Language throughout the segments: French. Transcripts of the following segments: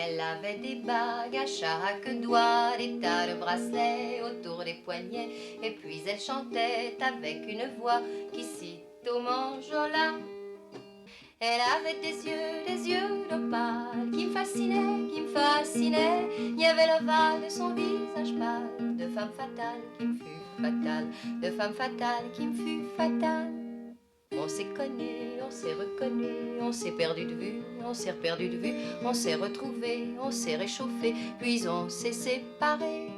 Elle avait des bagues à chaque doigt, des tas de bracelets autour des poignets, et puis elle chantait avec une voix qui sitôt m'enjola. Elle avait des yeux d'opale qui me fascinaient, qui me fascinaient. Il y avait l'ovale de son visage pâle, de femme fatale qui me fut fatale, de femme fatale qui me fut fatale. On s'est connu, on s'est reconnu, on s'est perdu de vue, on s'est perdu de vue, on s'est retrouvé, on s'est réchauffé, puis on s'est séparés.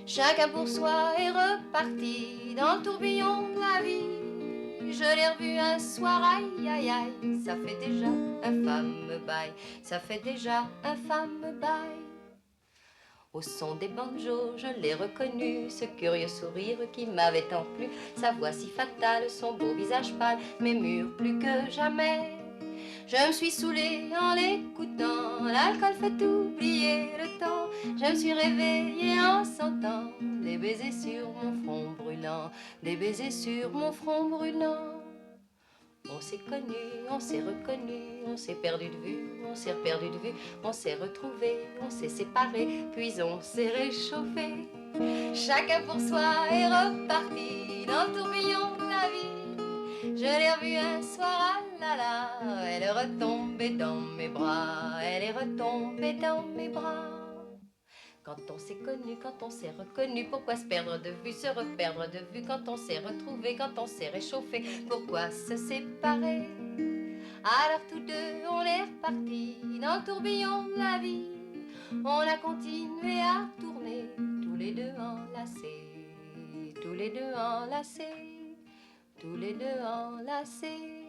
Chacun pour soi est reparti dans le tourbillon de la vie. Je l'ai revu un soir, aïe aïe aïe, ça fait déjà un fameux bail, ça fait déjà un fameux bail. Au son des banjos, je l'ai reconnu, ce curieux sourire qui m'avait tant plu, sa voix si fatale, son beau visage pâle, mes murs plus que jamais. Je me suis saoulée en l'écoutant, l'alcool fait oublier le temps. Je me suis réveillée en sentant des baisers sur mon front brûlant, des baisers sur mon front brûlant. On s'est connu, on s'est reconnu, on s'est perdu de vue, on s'est perdu de vue, on s'est retrouvé, on s'est séparé, puis on s'est réchauffé. Chacun pour soi est reparti dans le tourbillon de la vie. Je l'ai revue un soir, ah là là, elle est retombée dans mes bras, elle est retombée dans mes bras. Quand on s'est connu, quand on s'est reconnu, pourquoi se perdre de vue, se reperdre de vue? Quand on s'est retrouvé, quand on s'est réchauffé, pourquoi se séparer? Alors tous deux, on est repartis dans le tourbillon de la vie. On a continué à tourner, tous les deux enlacés, tous les deux enlacés, tous les deux enlacés.